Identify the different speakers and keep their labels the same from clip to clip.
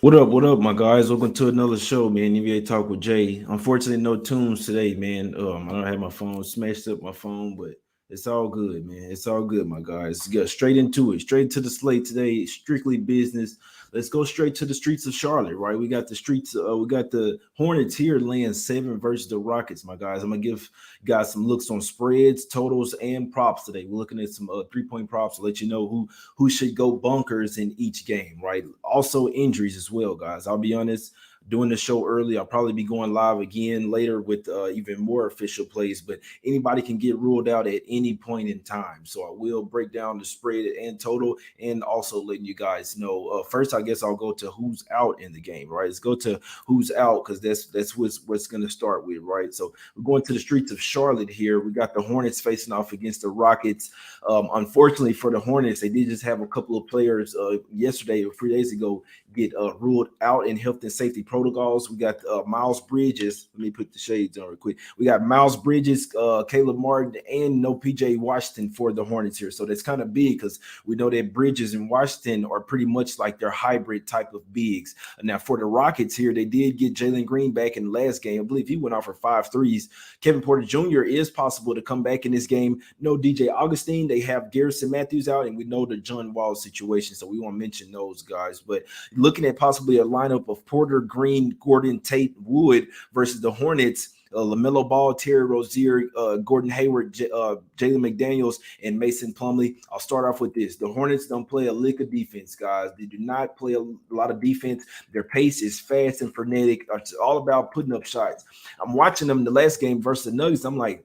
Speaker 1: What up, my guys? Welcome to another show, man. NBA Talk with Jay. Unfortunately, no tunes today, man. I don't have my phone smashed up my phone, but it's all good, man. It's all good, my guys. Let's get straight into it. Straight to the slate today. Strictly business. Let's go straight to the streets of Charlotte, right? We got the streets. We got the Hornets here laying 7 versus the Rockets, my guys. I'm gonna give guys some looks on spreads, totals, and props today. We're looking at some 3-point props to let you know who should go bunkers in each game, right? Also injuries as well, guys. I'll be honest, doing the show early. I'll probably be going live again later with even more official plays, but anybody can get ruled out at any point in time. So I will break down the spread and total and also letting you guys know. First, I guess I'll go to who's out in the game, right? Let's go to who's out because that's what's going to start with, right? So we're going to the streets of Charlotte here. We got the Hornets facing off against the Rockets. Unfortunately for the Hornets, they did just have a couple of players yesterday or 3 days ago get ruled out in health and safety protocols. We got Miles Bridges. Let me put the shades on real quick. We got Miles Bridges, Caleb Martin, and no PJ Washington for the Hornets here. So that's kind of big because we know that Bridges and Washington are pretty much like their hybrid type of bigs. Now for the Rockets here, they did get Jalen Green back in the last game. I believe he went off for 5 threes. Kevin Porter Jr. is possible to come back in this game. No DJ Augustine. They have Garrison Matthews out, and we know the John Wall situation. So we want to mention those guys. But looking at possibly a lineup of Porter, Green, Gordon, Tate, Wood versus the Hornets. LaMelo Ball, Terry Rozier, Gordon Hayward, Jalen McDaniels, and Mason Plumlee. I'll start off with this. The Hornets don't play a lick of defense, guys. They do not play a lot of defense. Their pace is fast and frenetic. It's all about putting up shots. I'm watching them the last game versus the Nuggets. I'm like,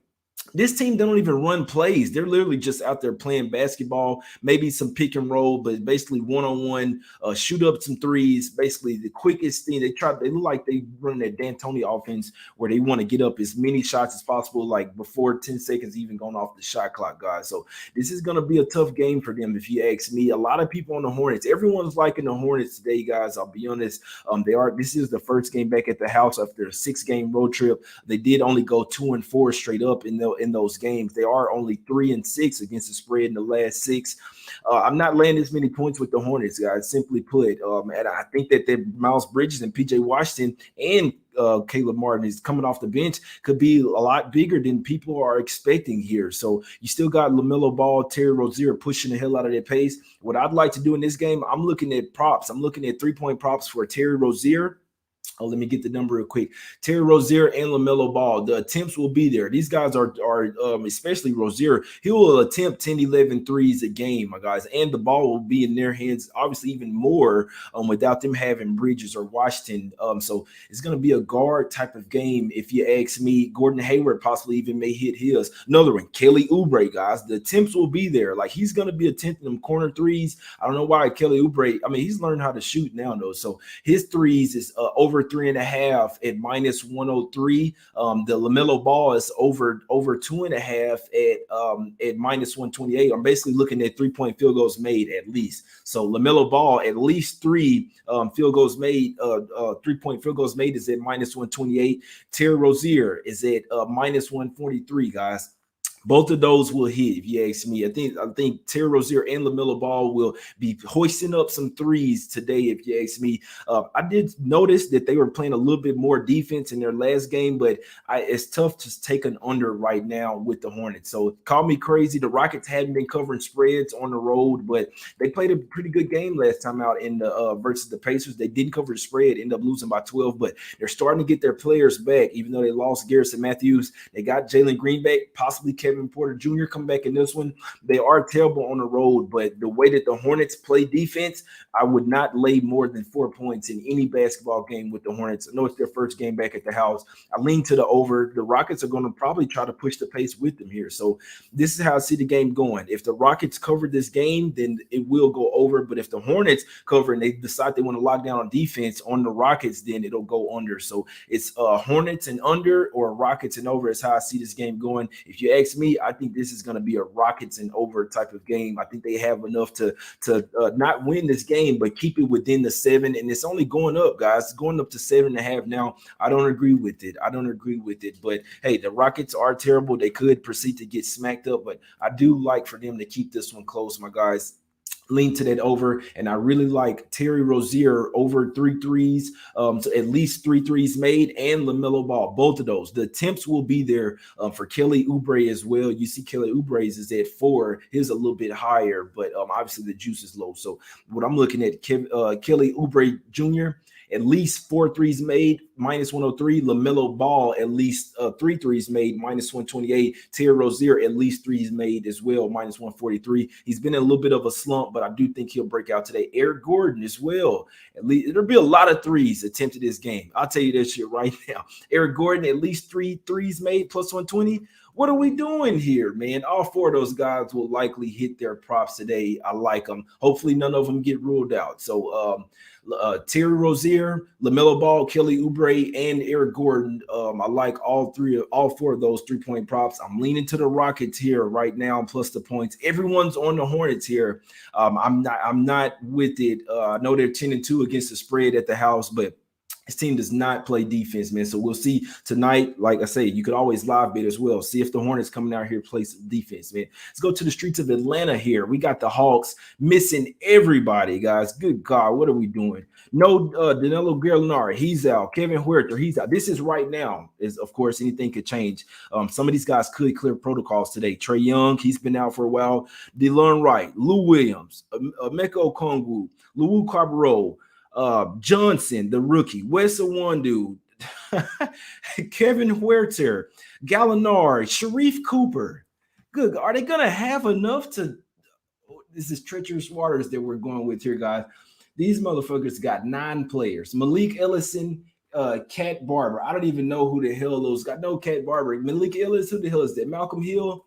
Speaker 1: this team don't even run plays. They're literally just out there playing basketball, maybe some pick and roll, but basically one-on-one, shoot up some threes. Basically, the quickest thing they look like they run that D'Antoni offense where they want to get up as many shots as possible, like before 10 seconds even going off the shot clock, guys. So this is going to be a tough game for them, if you ask me. A lot of people on the Hornets, everyone's liking the Hornets today, guys. I'll be honest. They are. This is the first game back at the house after a 6-game road trip. They did only go 2-4 straight up in those games. They are only 3-6 against the spread in the last 6. I'm not laying as many points with the Hornets, guys. Simply put, and I think that Miles Bridges and PJ Washington and Caleb Martin is coming off the bench could be a lot bigger than people are expecting here. So you still got LaMelo Ball, Terry Rozier pushing the hell out of their pace. What I'd like to do in this game, I'm looking at props. I'm looking at 3-point props for Terry Rozier. Oh, let me get the number real quick. Terry Rozier and LaMelo Ball. The attempts will be there. These guys are especially Rozier. He will attempt 10, 11 threes a game, my guys. And the ball will be in their hands, obviously, even more without them having Bridges or Washington. So it's going to be a guard type of game. If you ask me, Gordon Hayward possibly even may hit his. Another one, Kelly Oubre, guys. The attempts will be there. Like, he's going to be attempting them corner threes. I don't know why Kelly Oubre, I mean, he's learned how to shoot now, though. So his threes is over 3.5 at minus 103. The LaMelo Ball is over 2.5 at minus 128. I'm basically looking at 3-point field goals made at least. So LaMelo Ball at least 3 field goals made. 3-point field goals made is at minus 128. Terry Rozier is at minus 143, guys. Both of those will hit, if you ask me. I think Terry Rozier and LaMelo Ball will be hoisting up some threes today, if you ask me. I did notice that they were playing a little bit more defense in their last game, but it's tough to take an under right now with the Hornets. So call me crazy. The Rockets hadn't been covering spreads on the road, but they played a pretty good game last time out in the versus the Pacers. They didn't cover the spread, ended up losing by 12, but they're starting to get their players back, even though they lost Garrison Matthews. They got Jalen Green back, possibly Kevin Porter Jr. come back in this one. They are terrible on the road, but the way that the Hornets play defense, I would not lay more than 4 points in any basketball game with the Hornets. I know it's their first game back at the house. I lean to the over. The Rockets are going to probably try to push the pace with them here. So this is how I see the game going. If the Rockets cover this game, then it will go over. But if the Hornets cover and they decide they want to lock down on defense on the Rockets, then it'll go under. So it's Hornets and under or Rockets and over is how I see this game going. If you ask me, I think this is going to be a Rockets and over type of game. I think they have enough to not win this game, but keep it within the 7. And it's only going up, guys. It's going up to 7.5 now. I don't agree with it. But hey, the Rockets are terrible. They could proceed to get smacked up, but I do like for them to keep this one close, my guys. lean to that over, and I really like Terry Rozier over 3 threes, so at least 3 threes made, and LaMelo Ball. Both of those, the attempts will be there for Kelly Oubre as well. You see Kelly Oubre's is at 4, his a little bit higher, but obviously the juice is low. So what I'm looking at, Kelly Oubre Jr., at least 4 threes made, minus 103. LaMelo Ball, at least 3 threes made, minus 128. Terry Rozier, at least threes made as well, minus 143. He's been in a little bit of a slump, but I do think he'll break out today. Eric Gordon as well. At least there'll be a lot of threes attempted this game. I'll tell you that shit right now. Eric Gordon, at least 3 threes made, plus 120. What are we doing here, man? All 4 of those guys will likely hit their props today. I like them. Hopefully none of them get ruled out. So Terry Rozier, LaMelo Ball, Kelly Oubre, and Eric Gordon. I like all 4 of those 3-point props. I'm leaning to the Rockets here right now, plus the points. Everyone's on the Hornets here. I'm not with it. I know they're 10-2 against the spread at the house, but his team does not play defense, man. So we'll see tonight. Like I say, you could always live bet as well. See if the Hornets coming out here play some defense, man. Let's go to the streets of Atlanta here. We got the Hawks missing everybody, guys. Good God, what are we doing? No Danilo Gallinari, he's out. Kevin Huerter, he's out. This is right now. Is of course anything could change. Some of these guys could clear protocols today. Trae Young, he's been out for a while. DeLon Wright, Lou Williams, Emeka Okongwu, Luwu Cabarro, Johnson, the rookie, Wes Iwundu, Kevin Huerter, Gallinari, Sharif Cooper. Good. Are they going to have enough to – this is treacherous waters that we're going with here, guys. These motherfuckers got 9 players. Malik Ellison, Cat Barber. I don't even know who the hell those guys – no, Cat Barber. Malik Ellis, who the hell is that? Malcolm Hill.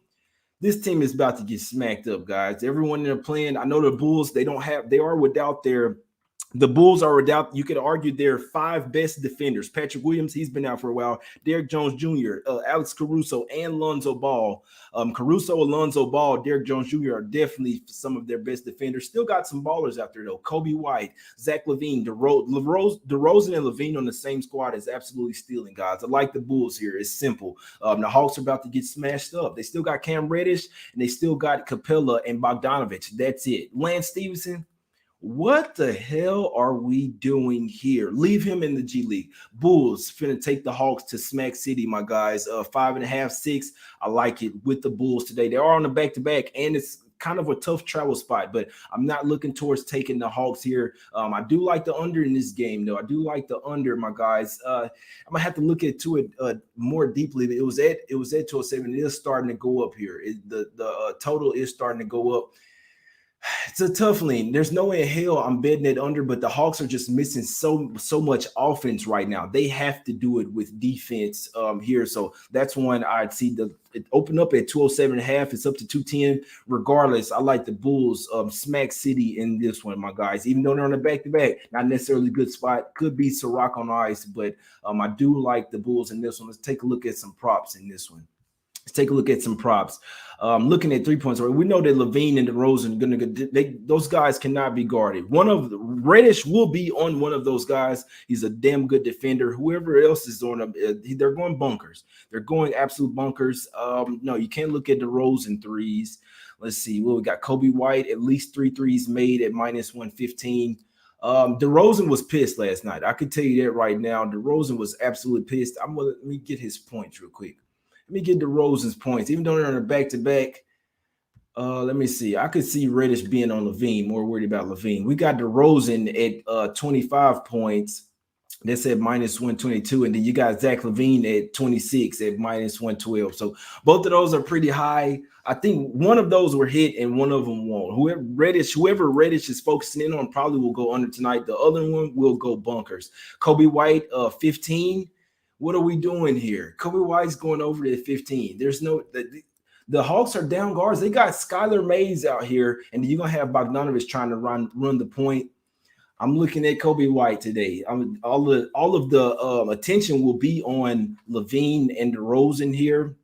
Speaker 1: This team is about to get smacked up, guys. Everyone they're playing – I know the Bulls, they are without their – the Bulls are without, you could argue, their 5 best defenders. Patrick Williams, he's been out for a while. Derrick Jones Jr., Alex Caruso, and Lonzo Ball. Caruso, Alonzo Ball, Derrick Jones Jr. are definitely some of their best defenders. Still got some ballers out there, though. Kobe White, Zach LaVine, DeRozan and LaVine on the same squad is absolutely stealing, guys. I like the Bulls here. It's simple. The Hawks are about to get smashed up. They still got Cam Reddish, and they still got Capella and Bogdanovich. That's it. Lance Stevenson, what the hell are we doing here? Leave him in the G League. Bulls finna take the Hawks to Smack City, my guys. 5.5, 6. I like it with the Bulls today. They are on the back-to-back, and it's kind of a tough travel spot, but I'm not looking towards taking the Hawks here. I do like the under in this game, though. I do like the under, my guys. I'm gonna have to look into it more deeply. It was at 207. It is starting to go up here. The total is starting to go up. It's a tough lean. There's no way in hell I'm betting it under, but the Hawks are just missing so much offense right now. They have to do it with defense here. So that's one I'd see it open up at 207.5. It's up to 210. Regardless, I like the Bulls Smack City in this one, my guys. Even though they're on the back-to-back, not necessarily a good spot. Could be Ciroc on ice, but I do like the Bulls in this one. Let's take a look at some props in this one. Let's take a look at some props. Looking at 3 points, we know that LaVine and DeRozan are going to those guys cannot be guarded. One of the Reddish will be on one of those guys. He's a damn good defender. Whoever else is on them, they're going bunkers. They're going absolute bunkers. No, you can't look at DeRozan threes. Let's see. Well, we got Kobe White, at least 3 threes made at minus 115. DeRozan was pissed last night. I can tell you that right now. DeRozan was absolutely pissed. Let me get his points real quick. Let me get DeRozan's points. Even though they're on a back-to-back, let me see. I could see Reddish being on LaVine, more worried about LaVine. We got DeRozan at 25 points. That's at minus 122. And then you got Zach LaVine at 26 at minus 112. So both of those are pretty high. I think one of those were hit and one of them won't. Whoever Reddish is focusing in on probably will go under tonight. The other one will go bunkers. Kobe White, 15. What are we doing here? Kobe White's going over at 15. There's no the Hawks are down guards. They got Skylar Mays out here, and you're gonna have Bogdanovich trying to run the point. I'm looking at Kobe White today. All of the attention will be on LaVine and DeRozan here.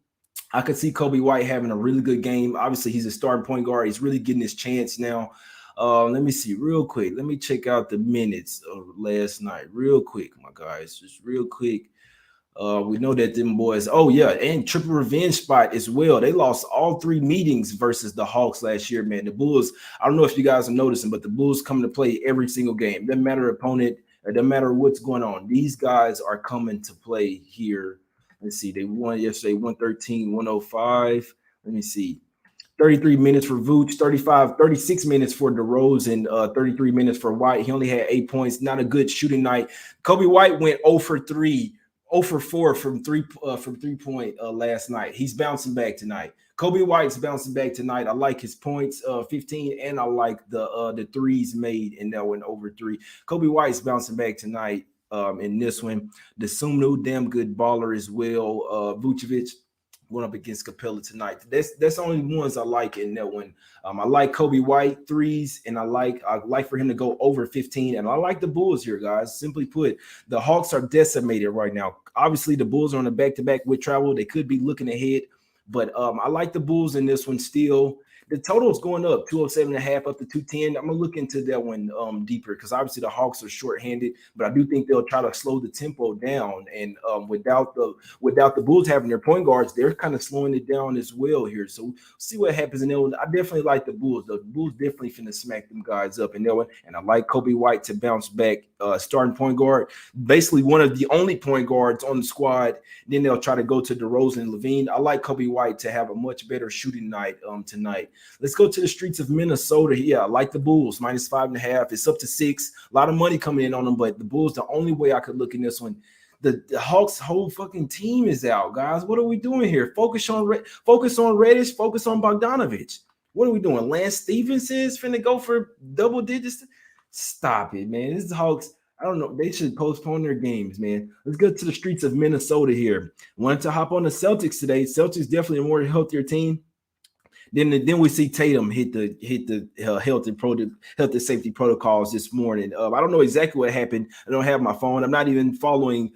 Speaker 1: I could see Kobe White having a really good game. Obviously, he's a starting point guard. He's really getting his chance now. Let me see real quick. Let me check out the minutes of last night real quick, my guys. Just real quick. We know that them boys. Oh yeah, and triple revenge spot as well. They lost all three meetings versus the Hawks last year, man. The Bulls. I don't know if you guys are noticing, but the Bulls come to play every single game. Doesn't matter opponent. It doesn't matter what's going on. These guys are coming to play here. Let's see. They won yesterday, 113, 105. Let me see. 33 minutes for Vooch, 36 minutes for DeRozan, 33 minutes for White. He only had 8 points. Not a good shooting night. Kobe White went 0 for 3, 0 for 4 from 3 point last night. He's bouncing back tonight. Kobe White's bouncing back tonight. I like his points, 15, and I like the threes made in that one over 3. Kobe White's bouncing back tonight in this one. The Sumnu, damn good baller as well. Vucevic went up against Capella tonight. That's the only ones I like in that one. I like Kobe White threes, and I like for him to go over 15. And I like the Bulls here, guys. Simply put, the Hawks are decimated right now. Obviously, the Bulls are on a back-to-back with travel. They could be looking ahead, but I like the Bulls in this one still. The total is going up 207.5 up to 210. I'm gonna look into that one deeper because obviously the Hawks are shorthanded, but I do think they'll try to slow the tempo down. And without the Bulls having their point guards, they're kind of slowing it down as well here. So we'll see what happens in that one. I definitely like the Bulls. The Bulls definitely finna smack them guys up in that one. And I like Kobe White to bounce back, starting point guard, basically one of the only point guards on the squad. Then they'll try to go to DeRozan and Levine. I like Kobe White to have a much better shooting night tonight. Let's go to the streets of Minnesota. Yeah, I like the Bulls, -5.5. It's up to 6. A lot of money coming in on them, but the Bulls, the only way I could look in this one. The Hawks' whole fucking team is out, guys. What are we doing here? Focus on Reddish. Focus on Bogdanovich. What are we doing? Lance Stevens is finna go for double digits. Stop it, man. This is Hawks. I don't know. They should postpone their games, man. Let's go to the streets of Minnesota here. Wanted to hop on the Celtics today. Celtics definitely a more healthier team. Then we see Tatum hit the health and safety protocols this morning. I don't know exactly what happened. I don't have my phone. I'm not even following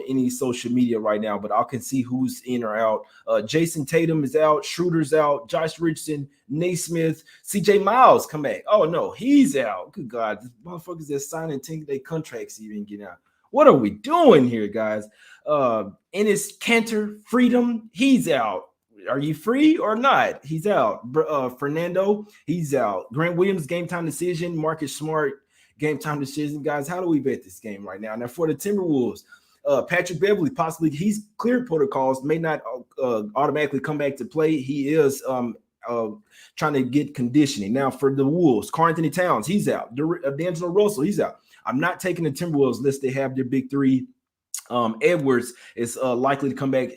Speaker 1: any social media right now, but I can see who's in or out. Jason Tatum is out. Schroeder's out. Josh Richardson, Naismith, CJ Miles come back. Oh no, he's out. Good God, this motherfuckers that signing 10-day contracts even get out. What are we doing here, guys? Ennis Cantor, Freedom, he's out. Are you free or not? He's out. Fernando, he's out. Grant Williams, game time decision. Marcus Smart, game time decision. Guys, how do we bet this game right now? Now, for the Timberwolves, Patrick Beverly, possibly he's cleared protocols, may not automatically come back to play. He is trying to get conditioning. Now, for the Wolves, Karl Anthony Towns, he's out. D'Angelo Russell, he's out. I'm not taking the Timberwolves unless they have their big three. Edwards is likely to come back.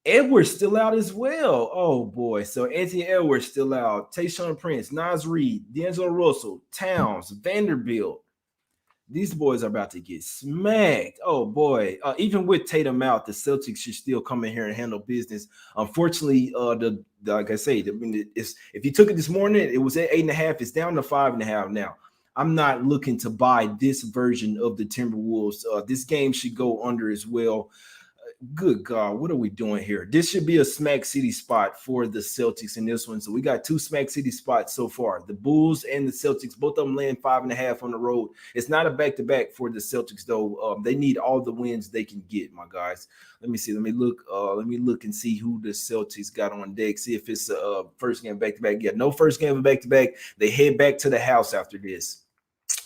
Speaker 1: Edwards still out as well. Oh boy. So Anthony Edwards still out. Tayshaun Prince, Naz Reid, D'Angelo Russell, Towns, Vanderbilt. These boys are about to get smacked. Oh boy. Even with Tatum out, the Celtics should still come in here and handle business. Unfortunately, like I say, if you took it this morning, it was at 8.5. It's down to 5.5 now. I'm not looking to buy this version of the Timberwolves. This game should go under as well. Good God, what are we doing here? This should be a Smack City spot for the Celtics in this one. So we got 2 Smack City spots so far. The Bulls and the Celtics, both of them laying 5.5 on the road. It's not a back-to-back for the Celtics, though. They need all the wins they can get, my guys. Let me see. Let me look and see who the Celtics got on deck. See if it's a first game back-to-back. Yeah, no first game of back-to-back. They head back to the house after this.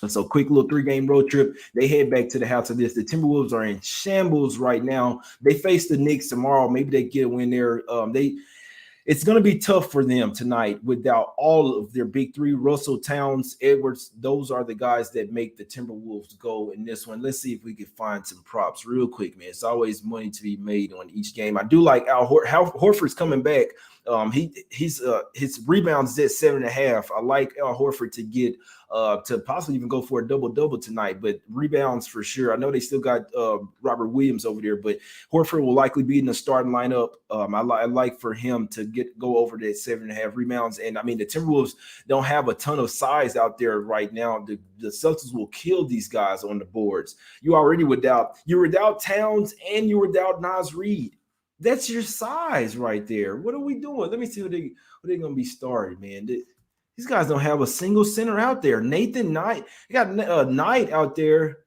Speaker 1: And so quick little 3-game road trip. They head back to the house of this. The Timberwolves are in shambles right now. They face the Knicks tomorrow. Maybe they get a win there. It's going to be tough for them tonight without all of their big three. Russell, Towns, Edwards. Those are the guys that make the Timberwolves go in this one. Let's see if we can find some props real quick, man. It's always money to be made on each game. I do like Al Horford's coming back. His rebounds at 7.5. I like Al Horford to get to possibly even go for a double-double tonight, but rebounds for sure. I know they still got Robert Williams over there, but Horford will likely be in the starting lineup. I like for him to go over that 7.5 rebounds. And I mean, the Timberwolves don't have a ton of size out there right now. The Celtics will kill these guys on the boards. You're without Towns and you're without Naz Reid. That's your size right there. What are we doing? Let me see what they're going to be started, man. These guys don't have a single center out there. Nathan Knight, you got Knight out there.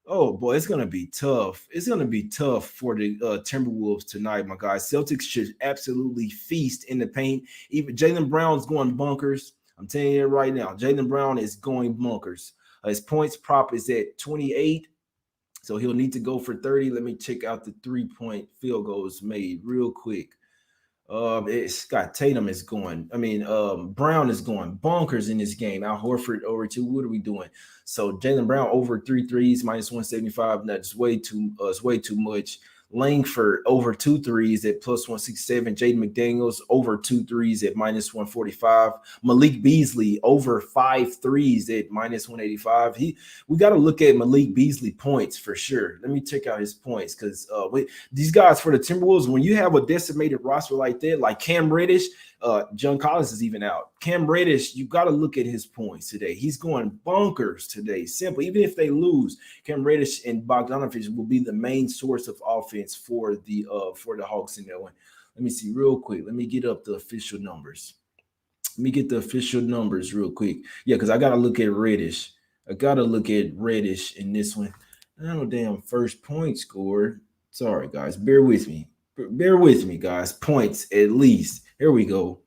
Speaker 1: Oh boy, it's gonna be tough. It's gonna be tough for the Timberwolves tonight, my guys. Celtics should absolutely feast in the paint. Even Jaylen Brown's going bunkers. I'm telling you right now, Jaylen Brown is going bunkers. His points prop is at 28, so he'll need to go for 30. Let me check out the 3-point field goals made real quick. It's got Tatum is going. I mean, Brown is going bonkers in this game. Al Horford over two. What are we doing? So Jaylen Brown over three threes minus 175. That's way too. It's way too much. Langford over two threes at plus 167. Jaden McDaniels over two threes at minus 145. Malik Beasley over five threes at minus 185. We got to look at Malik Beasley points for sure. Let me check out his points because these guys for the Timberwolves, when you have a decimated roster like that, like Cam Reddish, John Collins is even out. Cam Reddish, you got to look at his points today. He's going bonkers today. Simple. Even if they lose, Cam Reddish and Bogdanovich will be the main source of offense for the Hawks in that one. Let me see real quick. Let me get up the official numbers. Let me get the official numbers real quick. Yeah, because I got to look at Reddish. I got to look at Reddish in this one. No damn first point scored. Sorry, guys. Bear with me. Bear with me, guys. Points at least. Here we go.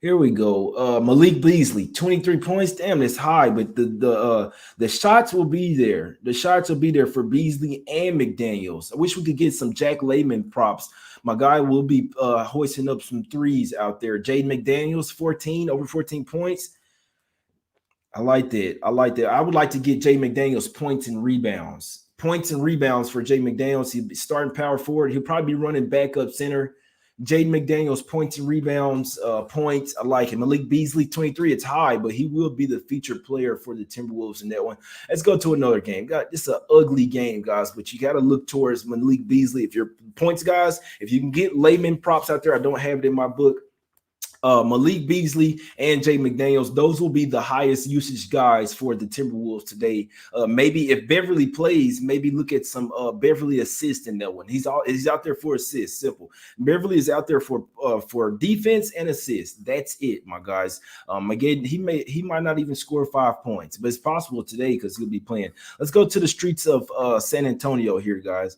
Speaker 1: Malik Beasley, 23 points. Damn, that's high, but the shots will be there. The shots will be there for Beasley and McDaniels. I wish we could get some Jack Layman props. My guy will be hoisting up some threes out there. Jaden McDaniels, over 14 points. I like that. I would like to get Jay McDaniels points and rebounds. Points and rebounds for Jay McDaniels. He'll be starting power forward. He'll probably be running backup center. Jaden McDaniels points and rebounds, points. I like him. Malik Beasley, 23. It's high, but he will be the featured player for the Timberwolves in that one. Let's go to another game. God, this is an ugly game, guys, but you got to look towards Malik Beasley. If you're points, guys, if you can get layman props out there, I don't have it in my book. Malik Beasley and Jay McDaniels, those will be the highest usage guys for the Timberwolves today. Maybe if Beverly plays, maybe look at some Beverly assists in that one. He's out there for assists. Simple. Beverly is out there for defense and assists. That's it, my guys. Again, he might not even score 5 points, but it's possible today because he'll be playing. Let's go to the streets of San Antonio here, guys.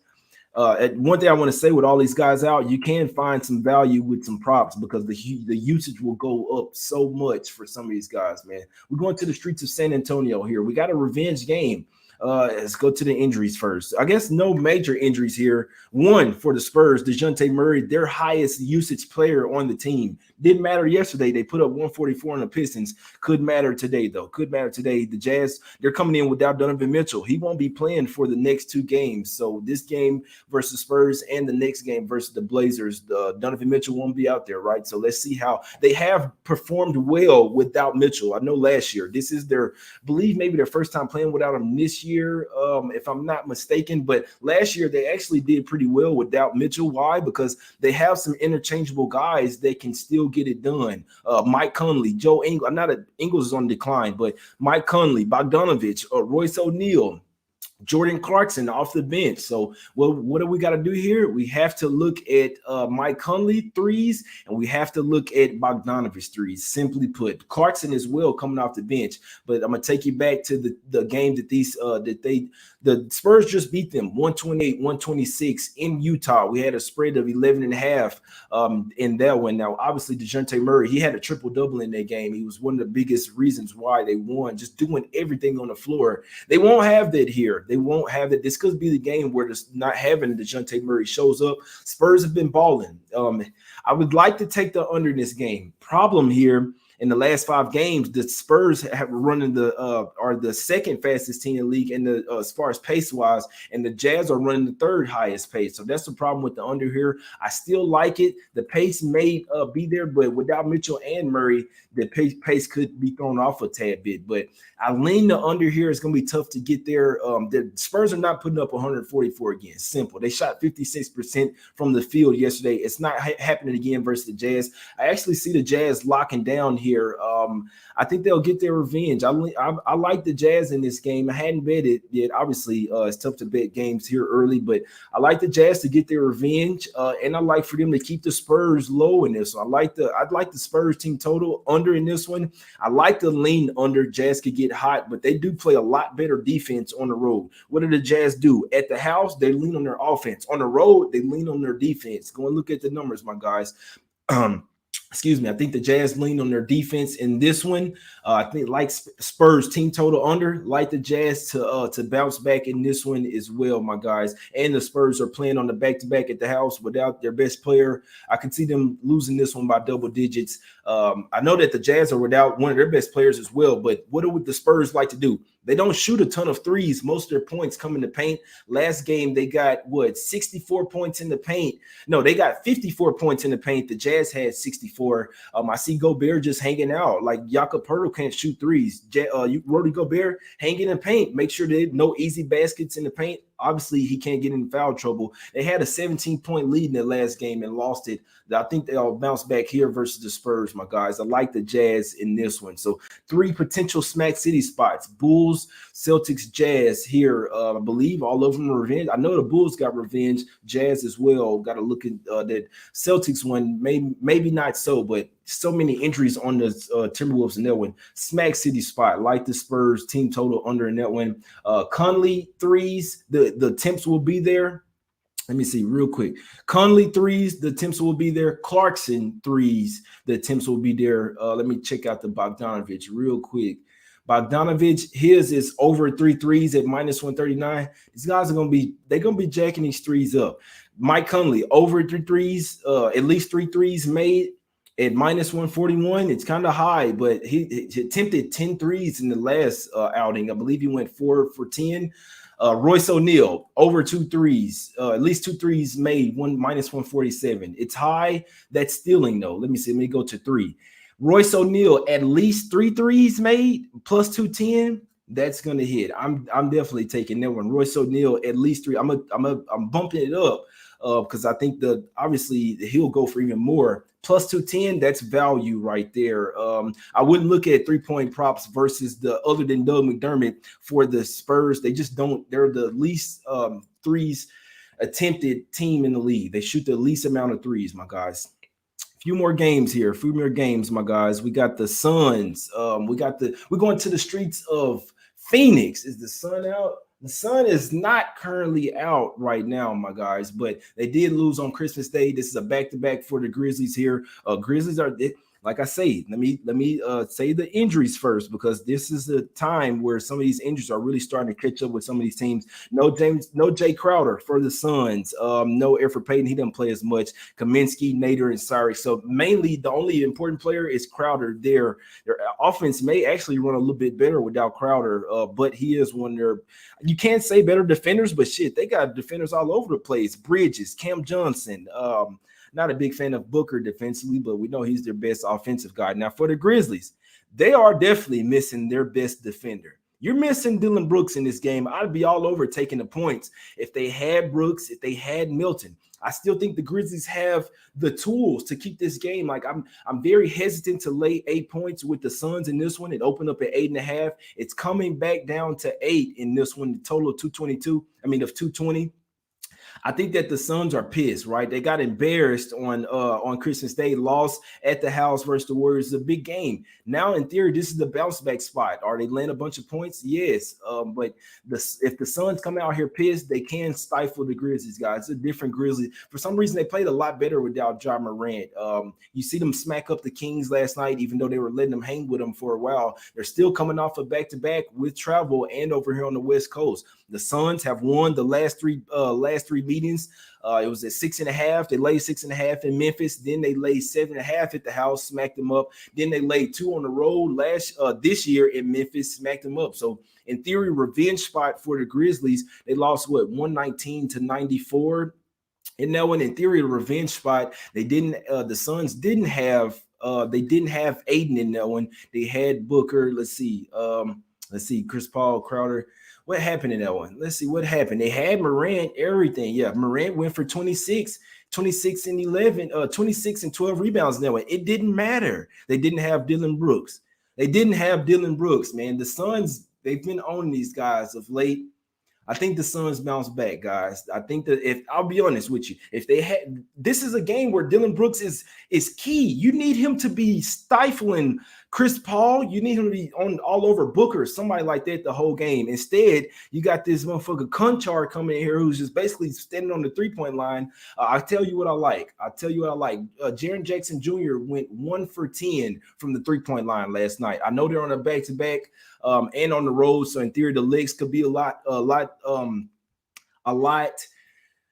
Speaker 1: One thing I want to say with all these guys out, you can find some value with some props because the usage will go up so much for some of these guys, man. We're going to the streets of San Antonio here. We got a revenge game. Let's go to the injuries first. I guess no major injuries here. One for the Spurs, DeJounte Murray, their highest usage player on the team. Didn't matter yesterday. They put up 144 on the Pistons. Could matter today, though. Could matter today. The Jazz, they're coming in without Donovan Mitchell. He won't be playing for the next two games. So this game versus Spurs and the next game versus the Blazers, Donovan Mitchell won't be out there, right? So let's see how they have performed well without Mitchell. I know last year, this is maybe their first time playing without him this year, if I'm not mistaken. But last year, they actually did pretty well without Mitchell. Why? Because they have some interchangeable guys that can still get it done. Mike Conley, Joe Ingles. Ingles is on decline, but Mike Conley, Bogdanovich, Royce O'Neal, Jordan Clarkson off the bench. So, what do we got to do here? We have to look at Mike Conley threes, and we have to look at Bogdanovich threes. Simply put, Clarkson as well coming off the bench. But I'm gonna take you back to the game that the Spurs just beat them 128-126 in Utah. We had a spread of 11.5 in that one. Now, obviously, DeJounte Murray, he had a triple-double in that game. He was one of the biggest reasons why they won, just doing everything on the floor. They won't have that here. They won't have it. This could be the game where not having DeJounte Murray shows up. Spurs have been balling. I would like to take the under in this game. Problem here, in the last 5 games, the Spurs have running are the second fastest team in the league as far as pace wise, and the Jazz are running the third highest pace. So that's the problem with the under here. I still like it. The pace may be there, but without Mitchell and Murray, the pace could be thrown off a tad bit. But I lean the under here. It's going to be tough to get there. The Spurs are not putting up 144 again. Simple. They shot 56% from the field yesterday. It's not happening again versus the Jazz. I actually see the Jazz locking down here here. I think they'll get their revenge. I like the Jazz in this game. I hadn't bet it yet. Obviously, it's tough to bet games here early, but I like the Jazz to get their revenge, and I like for them to keep the Spurs low in this one. I'd like the Spurs team total under in this one. I like the lean under. Jazz could get hot, but they do play a lot better defense on the road. What do the Jazz do? At the house, they lean on their offense. On the road, they lean on their defense. Go and look at the numbers, my guys. Excuse me. I think the Jazz lean on their defense in this one. I think like Spurs team total under, like the Jazz to bounce back in this one as well, my guys. And the Spurs are playing on the back-to-back at the house without their best player. I can see them losing this one by double digits. I know that the Jazz are without one of their best players as well, but what do the Spurs like to do? They don't shoot a ton of threes. Most of their points come in the paint. Last game, they got, 64 points in the paint. No, they got 54 points in the paint. The Jazz had 64. I see Gobert just hanging out. Like, Jakob Poeltl can't shoot threes. Rudy Gobert hanging in paint. Make sure that no easy baskets in the paint. Obviously, he can't get in foul trouble. They had a 17-point lead in the last game and lost it. I think they'll bounce back here versus the Spurs, my guys. I like the Jazz in this one. So 3 potential Smack City spots. Bulls, Celtics, Jazz here. I believe all of them are revenge. I know the Bulls got revenge. Jazz as well. Got to look at that Celtics one. Maybe not so, but so many injuries on the Timberwolves in that one. Smack City spot. Like the Spurs team total under in that one. Conley threes. The temps will be there. Let me see real quick. Conley threes, the temps will be there. Clarkson threes, the temps will be there. Let me check out the Bogdanovich real quick. Bogdanovich, his is over 3 threes at minus 139. These guys are gonna be jacking these threes up. Mike Conley over 3 threes, at least 3 threes made at minus 141. It's kind of high, but he attempted 10 threes in the last outing. I believe he went 4 for 10. Royce O'Neal over 2 threes, at least 2 threes made, minus 147. It's high. That's stealing though. Let me go to 3. Royce O'Neal at least 3 threes made plus 210. That's gonna hit. I'm definitely taking that one. Royce O'Neal at least 3. I'm bumping it up because I think obviously he'll go for even more. Plus 210, that's value right there. I wouldn't look at 3-point props versus other than Doug McDermott for the Spurs. They just don't. They're the least threes attempted team in the league. They shoot the least amount of threes, my guys. Few more games here. Few more games, my guys. We got the Suns. We're going to the streets of Phoenix. Is the sun out? The sun is not currently out right now, my guys, but they did lose on Christmas Day. This is a back-to-back for the Grizzlies here. Grizzlies are, like I say, let me say the injuries first, because this is the time where some of these injuries are really starting to catch up with some of these teams. No Jay Crowder for the Suns. No Elfrid Payton. He doesn't play as much. Kaminsky, Nader, and Saric. So mainly the only important player is Crowder there. Their offense may actually run a little bit better without Crowder, but he is one of their, you can't say better defenders, but shit, they got defenders all over the place. Bridges, Cam Johnson, not a big fan of Booker defensively, but we know he's their best offensive guy. Now, for the Grizzlies, they are definitely missing their best defender. You're missing Dillon Brooks in this game. I'd be all over taking the points if they had Brooks, if they had Milton. I still think the Grizzlies have the tools to keep this game. Like, I'm very hesitant to lay 8 points with the Suns in this one. It opened up at 8.5. It's coming back down to 8 in this one. The total of 220. I think that the Suns are pissed, right? They got embarrassed on Christmas Day, lost at the house versus the Warriors. It's a big game. Now, in theory, this is the bounce back spot. Are they laying a bunch of points? Yes. But if the Suns come out here pissed, they can stifle the Grizzlies, guys. It's a different Grizzlies. For some reason, they played a lot better without Ja Morant. You see them smack up the Kings last night, even though they were letting them hang with them for a while. They're still coming off a back-to-back with travel and over here on the West Coast. The Suns have won the last three meetings. It was at 6.5. They laid 6.5 in Memphis. Then they laid 7.5 at the house, smacked them up. Then they laid 2 on the road this year in Memphis, smacked them up. So in theory, revenge spot for the Grizzlies. They lost 119-94. And that one, in theory, a revenge spot. They didn't. The Suns didn't have. They didn't have Aiden in that one. They had Booker. Let's see. Let's see, Chris Paul, Crowder. What happened in that one? Let's see what happened. They had Morant, everything. Yeah, Morant went for 26, 26 and 11, 26 and 12 rebounds in that one. It didn't matter. They didn't have Dylan Brooks. They didn't have Dylan Brooks, man. The Suns, they've been owning these guys of late. I think the Suns bounce back, guys. I think that if I'll be honest with you, if they had this is a game where Dylan Brooks is key. You need him to be stifling Chris Paul. You need him to be on all over Booker, somebody like that the whole game. Instead, you got this motherfucker Conchar coming in here who's just basically standing on the 3-point line. I'll tell you what I like. Jaren Jackson Jr. went 1 for 10 from the 3-point line last night. I know they're on a back-to-back and on the road, so in theory the legs could be a lot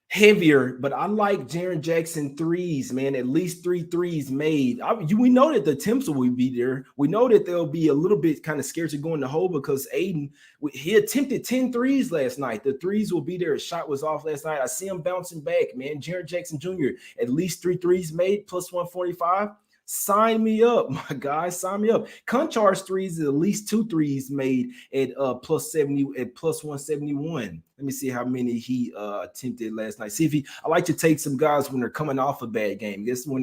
Speaker 1: heavier, but I like Jaren Jackson threes, man. At least 3 threes made. We know that the attempts will be there. We know that they'll be a little bit kind of scared to go in the hole because Aiden, he attempted 10 threes last night. The threes will be there. His shot was off last night. I see him bouncing back, man. Jaren Jackson Jr. at least 3 threes made, plus 145. Sign me up, my guys. Sign me up. Conchar's threes is at least 2 threes made at plus 70 at plus 171. Let me see how many he attempted last night. See if I like to take some guys when they're coming off a bad game. That's when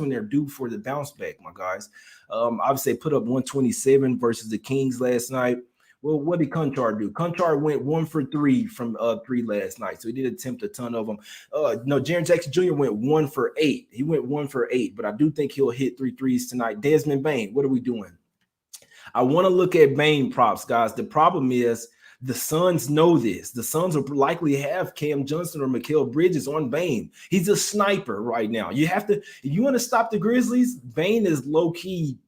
Speaker 1: they're due for the bounce back, my guys. Obviously put up 127 versus the Kings last night. Well, what did Conchar do? Conchar went 1 for 3 from 3 last night, so he did attempt a ton of them. No, Jaren Jackson Jr. went 1 for 8. He went 1 for 8, but I do think he'll hit 3 threes tonight. Desmond Bane, what are we doing? I want to look at Bane props, guys. The problem is the Suns know this. The Suns will likely have Cam Johnson or Mikal Bridges on Bane. He's a sniper right now. You have to, if you want to stop the Grizzlies, Bane is low-key.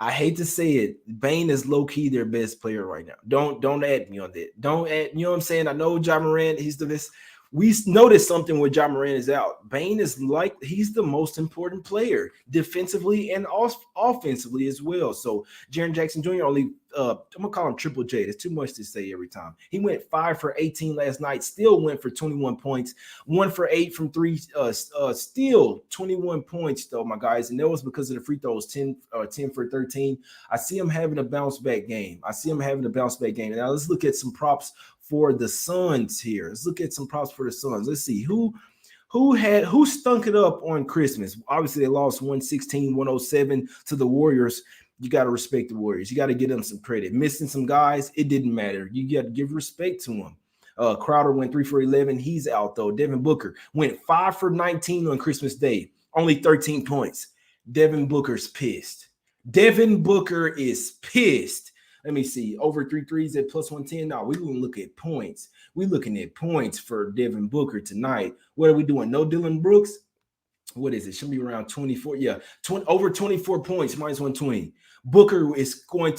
Speaker 1: I hate to say it, Bane is low-key their best player right now. Don't add me on that. Don't add, you know what I'm saying? I know Ja Morant, he's the best. We noticed something when Ja Morant is out. Bane is like, he's the most important player defensively and offensively as well. So Jaren Jackson Jr. only, I'm going to call him Triple J. It's too much to say every time. He went 5 for 18 last night, still went for 21 points, 1 for 8 from 3, still 21 points though, my guys. And that was because of the free throws, 10 for 13. I see him having a bounce back game. Now let's look at some props for the Suns here. Let's look at some props for the Suns. Let's see who stunk it up on Christmas. Obviously, they lost 116-107 to the Warriors. You got to respect the Warriors. You got to give them some credit. Missing some guys, it didn't matter. You got to give respect to them. Crowder went 3 for 11. He's out, though. Devin Booker went 5 for 19 on Christmas Day. Only 13 points. Devin Booker's pissed. Devin Booker is pissed. Let me see. Over 3 threes at plus 110. Now, we're going to look at points. We're looking at points for Devin Booker tonight. What are we doing? No Dylan Brooks? What is it? Should be around 24. Yeah, over 24 points, minus 120. Booker's going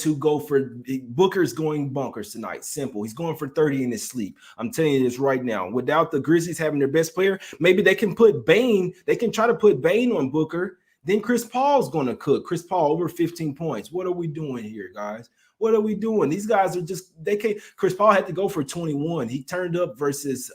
Speaker 1: bonkers tonight. Simple. He's going for 30 in his sleep. I'm telling you this right now. Without the Grizzlies having their best player, maybe they can put Bane. They can try to put Bane on Booker. Then Chris Paul's going to cook. Chris Paul over 15 points. What are we doing here, guys? What are we doing? These guys are just, they can't. Chris Paul had to go for 21. He turned up versus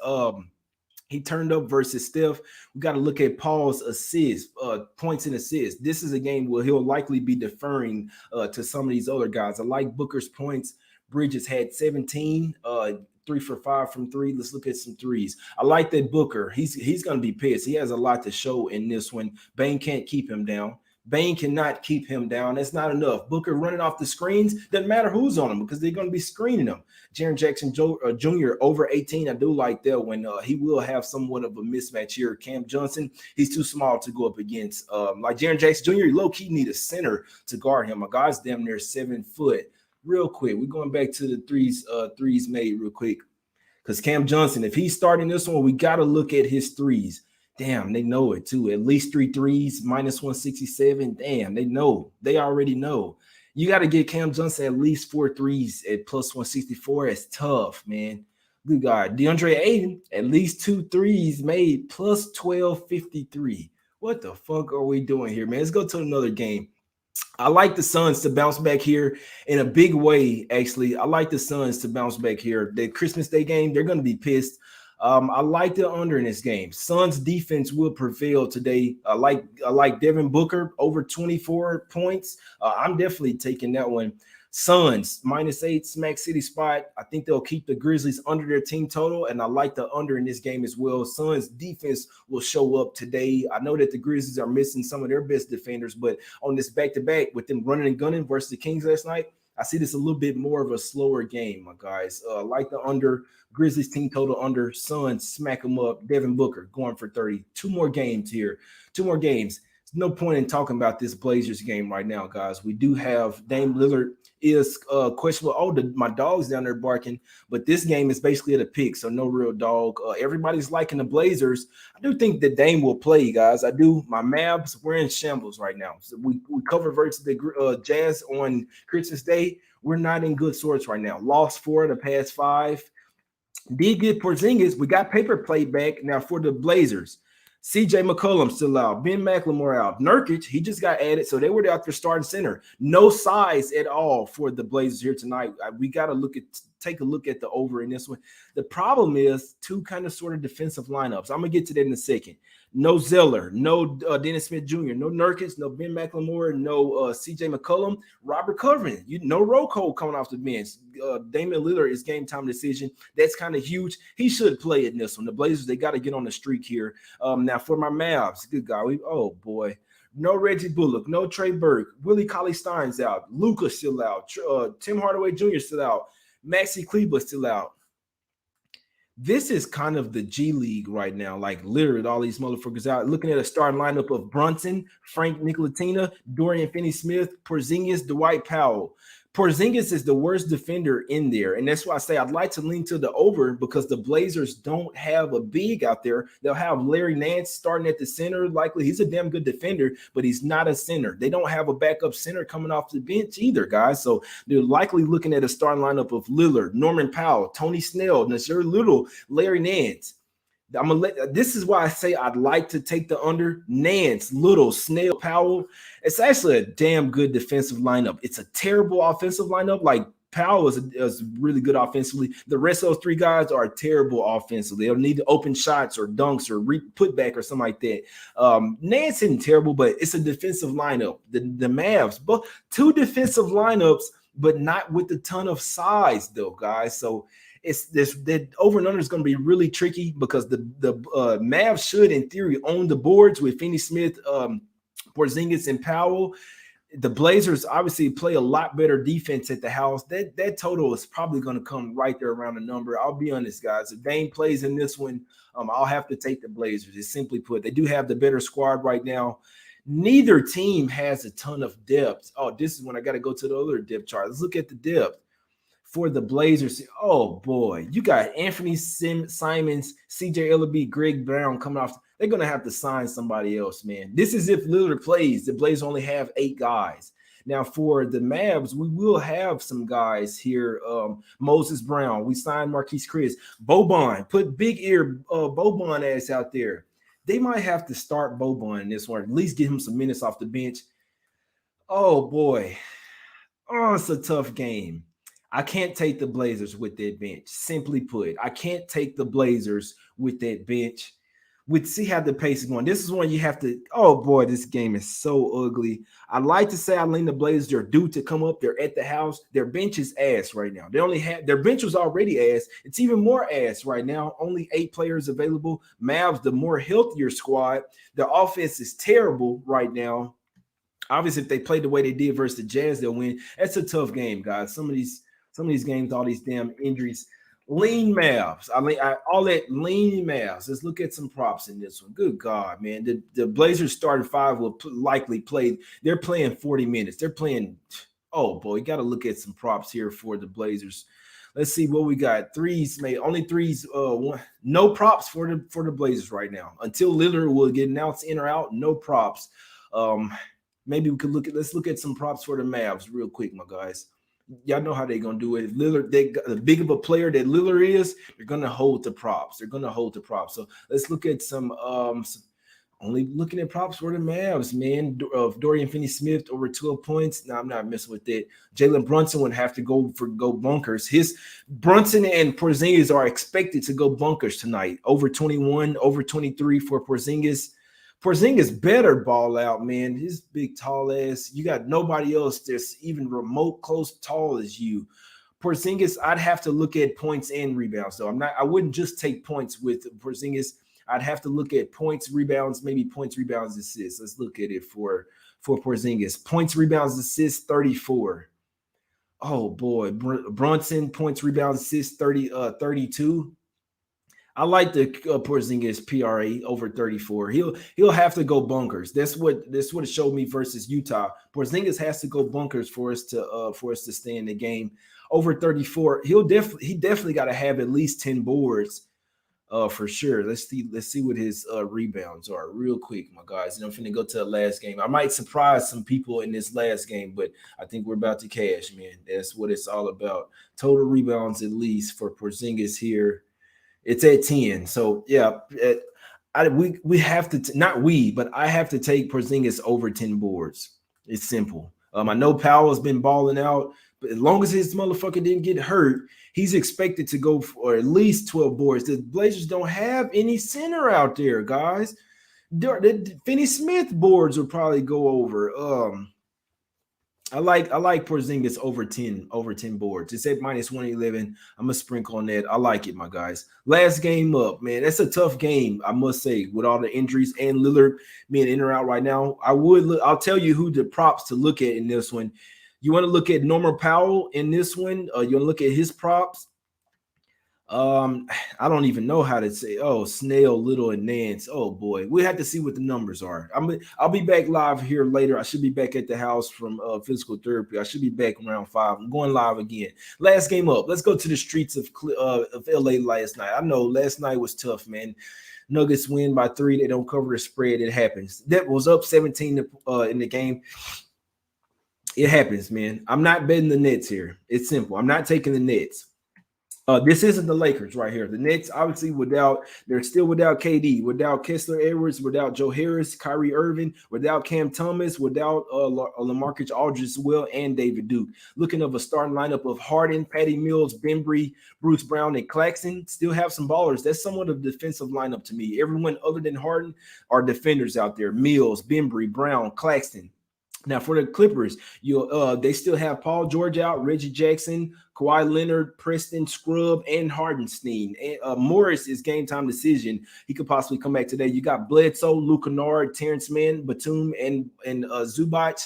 Speaker 1: Steph. We got to look at Paul's assists, points and assists. This is a game where he'll likely be deferring to some of these other guys. I like Booker's points. Bridges had 17, 3 for 5 from 3. Let's look at some threes. I like that Booker. He's going to be pissed. He has a lot to show in this one. Bane can't keep him down. Bane cannot keep him down. That's not enough. Booker running off the screens, doesn't matter who's on him because they're going to be screening him. Jaren Jackson Jr. over 18. I do like that when he will have somewhat of a mismatch here. Cam Johnson, he's too small to go up against. Like Jaren Jackson Jr., low-key need a center to guard him. A guy's damn near 7 foot. Real quick, we're going back to the threes made real quick because Cam Johnson, if he's starting this one, we got to look at his threes. Damn, they know it too. At least 3 threes, minus 167. Damn, they know. They already know. You got to get Cam Johnson at least 4 threes at plus 164. It's tough, man. Good guy. DeAndre Ayton, at least 2 threes made, plus 1253. What the fuck are we doing here, man? Let's go to another game. I like the Suns to bounce back here in a big way, actually. I like the Suns to bounce back here. The Christmas Day game, they're going to be pissed. I like the under in this game. Suns defense will prevail today. I like Devin Booker over 24 points. I'm definitely taking that one. Suns -8, Smack City spot. I think they'll keep the Grizzlies under their team total, and I like the under in this game as well. Suns defense will show up today. I know that the Grizzlies are missing some of their best defenders, but on this back-to-back with them running and gunning versus the Kings last night, I see this a little bit more of a slower game, my guys. Like the under, Grizzlies team total under, Suns smack them up. Devin Booker going for 30. Two more games here. Two more games. There's no point in talking about this Blazers game right now, guys. We do have Dame Lillard is questionable. Oh, my dog's down there barking, but this game is basically at a pick, so no real dog. Everybody's liking the Blazers. I do think that Dame will play, guys. I do. My Mavs, we're in shambles right now. So we covered versus the Jazz on Christmas Day. We're not in good sorts right now. Lost 4 of the past 5. Did get Porzingis. We got paper plate back. Now for the Blazers, CJ McCollum still out. Ben McLemore out. Nurkic, he just got added, so they were out there starting center. No size at all for the Blazers here tonight. We got to take a look at the over in this one. The problem is two kind of sort of defensive lineups. I'm going to get to that in a second. No Zeller, no Dennis Smith Jr., no Nurkic, no Ben McLemore, no CJ McCollum, Robert Covington. No Rocco coming off the bench. Damian Lillard is game time decision. That's kind of huge. He should play in this one. The Blazers, they got to get on the streak here. Now for my Mavs, good guy. Oh boy. No Reggie Bullock, no Trey Burke, Willie Cauley-Stein's out, Luka still out, Tim Hardaway Jr. still out, Maxi Kleber still out. This is kind of the G League right now, like literally all these motherfuckers out. Looking at a starting lineup of Brunson, Frank Ntilikina, Dorian Finney-Smith, Porzingis, Dwight Powell. Porzingis is the worst defender in there, and that's why I say I'd like to lean to the over because the Blazers don't have a big out there. They'll have Larry Nance starting at the center. Likely he's a damn good defender, but he's not a center. They don't have a backup center coming off the bench either, guys. So they're likely looking at a starting lineup of Lillard, Norman Powell, Tony Snell, Nasir Little, Larry Nance. This is why I say I'd like to take the under. Nance, Little, Snell, Powell. It's actually a damn good defensive lineup. It's a terrible offensive lineup. Like Powell is really good offensively. The rest of those 3 guys are terrible offensively. They'll need to open shots or dunks or putback or something like that. Nance isn't terrible, but it's a defensive lineup. The Mavs, but 2 defensive lineups, but not with a ton of size, though, guys. So that over and under is going to be really tricky because the Mavs should, in theory, own the boards with Finney-Smith, Porzingis, and Powell. The Blazers obviously play a lot better defense at the house. That total is probably going to come right there around the number. I'll be honest, guys. If Dame plays in this one, I'll have to take the Blazers. It's simply put, they do have the better squad right now. Neither team has a ton of depth. Oh, this is when I got to go to the other depth chart. Let's look at the depth. For the Blazers, oh boy, you got Anthony Simons, CJ Ellaby, Greg Brown coming off. They're going to have to sign somebody else, man. This is if Lillard plays. The Blazers only have 8 guys. Now, for the Mavs, we will have some guys here. Moses Brown, we signed Marquise Chris. Boban, put big ear Boban ass out there. They might have to start Boban in this one, at least get him some minutes off the bench. Oh, boy. Oh, it's a tough game. I can't take the Blazers with that bench. Simply put, I can't take the Blazers with that bench. We'd see how the pace is going. This is one you have to. Oh boy, this game is so ugly. I'd like to say I lean the Blazers. They're due to come up. They're at the house. Their bench is ass right now. They only have their bench was already ass. It's even more ass right now. Only 8 players available. Mavs, the more healthier squad. Their offense is terrible right now. Obviously, if they play the way they did versus the Jazz, they'll win. That's a tough game, guys. Some of these games, all these damn injuries. Lean Mavs. All that lean Mavs. Let's look at some props in this one. Good God, man. The Blazers starting 5 will likely play. They're playing 40 minutes. They're playing. Oh, boy. You got to look at some props here for the Blazers. Let's see what we got. Threes, made only threes. No props for the Blazers right now. Until Lillard will get announced in or out, no props. Maybe we could let's look at some props for the Mavs real quick, my guys. Y'all know how they're going to do it. If Lillard, the big of a player that Lillard is, they're going to hold the props. They're going to hold the props. So let's look at some only looking at props for the Mavs, man. Of Dorian Finney-Smith over 12 points. No, I'm not messing with that. Jalen Brunson would have to go bunkers. Brunson and Porzingis are expected to go bunkers tonight. Over 21, over 23 for Porzingis. Porzingis better ball out, man. His big tall ass. You got nobody else that's even remote close tall as you. Porzingis, I'd have to look at points and rebounds. So I wouldn't just take points with Porzingis. I'd have to look at points, rebounds, maybe points, rebounds, assists. Let's look at it for Porzingis. Points, rebounds, assists, 34. Oh boy, Brunson, points, rebounds, assists, 32. I like the Porzingis PRA over 34. He'll have to go bunkers. That's what it showed me versus Utah. Porzingis has to go bunkers for us to stay in the game. Over 34, he definitely got to have at least 10 boards. For sure. Let's see what his rebounds are real quick, my guys. And I'm finna go to the last game. I might surprise some people in this last game, but I think we're about to cash, man. That's what it's all about. Total rebounds at least for Porzingis here. It's at 10. So yeah, we have to not we, but I have to take Porzingis over 10 boards. It's simple. I know Powell's been balling out, but as long as his motherfucker didn't get hurt, he's expected to go for at least 12 boards. The Blazers don't have any center out there, guys. The Finney Smith boards will probably go over. I like Porzingis over 10 boards. It's at minus 111. I'm gonna sprinkle on that. I like it, my guys. Last game up, man. That's a tough game, I must say, with all the injuries and Lillard being in or out right now. I'll tell you who the props to look at in this one. You want to look at Norman Powell in this one. You want to look at his props. I don't even know how to say. Oh, Snail, Little, and Nance. Oh boy, we have to see what the numbers are. I'll be back live here later. I should be back at the house from physical therapy. I should be back around 5. I'm going live again. Last game up. Let's go to the streets of LA last night. I know last night was tough, man. Nuggets win by 3. They don't cover the spread. It happens. That was up 17 in the game. It happens, man. I'm not betting the Nets here. It's simple. I'm not taking the Nets. This isn't the Lakers right here. The Nets, obviously, they're still without KD, without Kessler Edwards, without Joe Harris, Kyrie Irving, without Cam Thomas, without LaMarcus Aldridge as well, and David Duke. Looking at a starting lineup of Harden, Patty Mills, Bembry, Bruce Brown, and Claxton. Still have some ballers. That's somewhat of a defensive lineup to me. Everyone other than Harden are defenders out there. Mills, Bembry, Brown, Claxton. Now for the Clippers, they still have Paul George out, Reggie Jackson, Kawhi Leonard, Preston Scrub, and Hardenstein. And Morris is game time decision. He could possibly come back today. You got Bledsoe, Luke Kennard, Terrence Mann, Batum, and Zubac.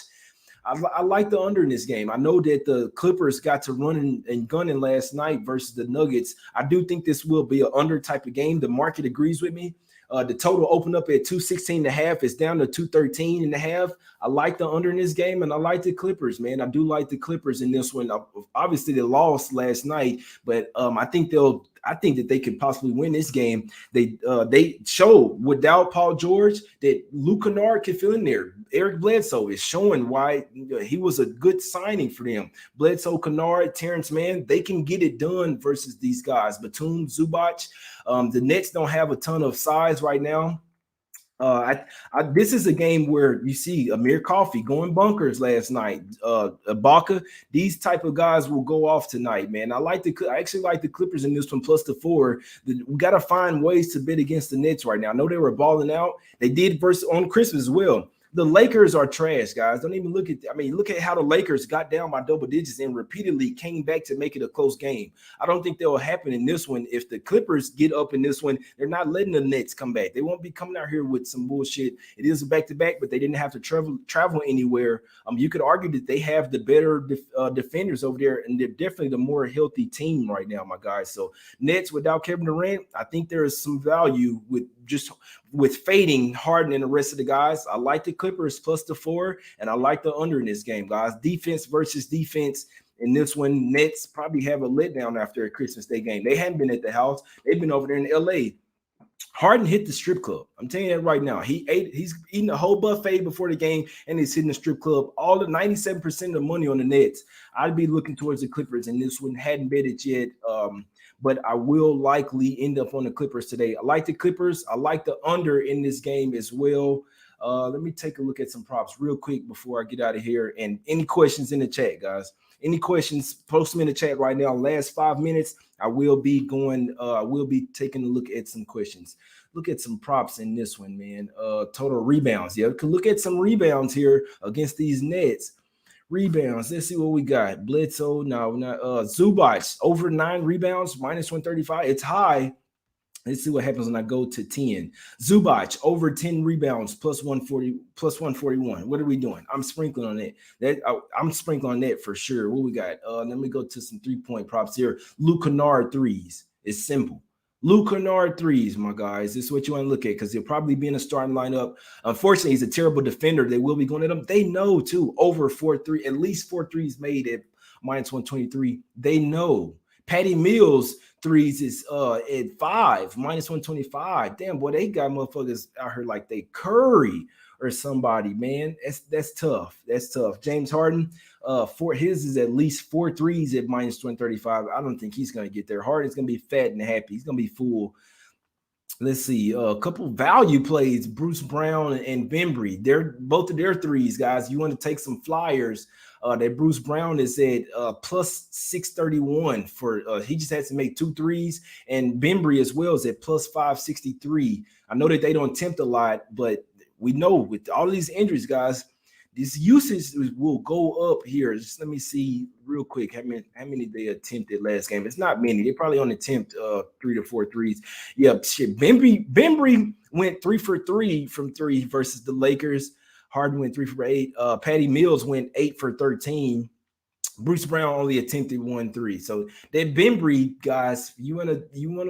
Speaker 1: I like the under in this game. I know that the Clippers got to running and gunning last night versus the Nuggets. I do think this will be an under type of game. The market agrees with me. The total opened up at 216.5. It's down to 213.5. I like the under in this game, and I like the Clippers, man. I do like the Clippers in this one. Obviously, they lost last night, but I think that they could possibly win this game. They showed without Paul George that Luke Kennard can fill in there. Eric Bledsoe is showing why he was a good signing for them. Bledsoe, Kennard, Terrence Mann, they can get it done versus these guys. Batum, Zubac. The Nets don't have a ton of size right now. This is a game where you see Amir Coffey going bunkers last night. Ibaka, these type of guys will go off tonight, man. I actually like the Clippers in this one plus the 4. We got to find ways to bet against the Nets right now. I know they were balling out. They did versus on Christmas as well. The Lakers are trash, guys. Don't even look at how the Lakers got down by double digits and repeatedly came back to make it a close game. I don't think that will happen in this one. If the Clippers get up in this one, they're not letting the Nets come back. They won't be coming out here with some bullshit. It is a back-to-back, but they didn't have to travel anywhere. You could argue that they have the better defenders over there, and they're definitely the more healthy team right now, my guys. So Nets without Kevin Durant, I think there is some value with fading Harden and the rest of the guys. I like the Clippers plus the 4, and I like the under in this game, guys. Defense versus defense. In this one, Nets probably have a letdown after a Christmas Day game. They haven't been at the house. They've been over there in LA. Harden hit the strip club. I'm telling you that right now. He's eating a whole buffet before the game, and he's hitting the strip club. All the 97% of the money on the Nets. I'd be looking towards the Clippers, and this one hadn't betted yet. But I will likely end up on the Clippers today. I like the Clippers. I like the under in this game as well. Let me take a look at some props real quick before I get out of here. And any questions in the chat, guys. Any questions, post them in the chat right now. Last 5 minutes, I will be going, we'll be taking a look at some questions. Look at some props in this one, man. Total rebounds. Yeah, we can look at some rebounds here against these Nets. Rebounds. Let's see what we got. Bledsoe. No, not Zubac. Over 9 rebounds, minus 135. It's high. Let's see what happens when I go to 10. Zubac, over 10 rebounds, plus 140, plus 141. What are we doing? I'm sprinkling on it. I'm sprinkling on that for sure. What we got? Let me go to some 3-point props here. Luke Kennard threes. It's simple. Luke Kennard threes, my guys. This is what you want to look at because he'll probably be in a starting lineup. Unfortunately, he's a terrible defender. They will be going at him. They know, too, over 4-3, at least 4 threes made at minus 123. They know. Patty Mills threes is at 5, minus 125. Damn, boy, they got motherfuckers out here like they Curry or somebody, man. That's tough. That's tough. James Harden, for his is at least 4 threes at minus 135. I don't think he's gonna get there. Harden's gonna be fat and happy. He's gonna be full. Let's see, a couple value plays. Bruce Brown and Bembry. They're both of their threes, guys. You want to take some flyers. That Bruce Brown is at plus 631 for he just has to make 2 threes, and Bembry as well is at plus 563. I know that they don't attempt a lot, but we know with all of these injuries, guys, this usage will go up here. Just let me see real quick how many they attempted last game. It's not many. They probably only attempt 3 to 4 threes. Yeah, shit. Bembry went 3 for 3 from 3 versus the Lakers. Harden went 3 for 8. Patty Mills went 8 for 13. Bruce Brown only attempted 1 3. So that Bembry, guys, you want a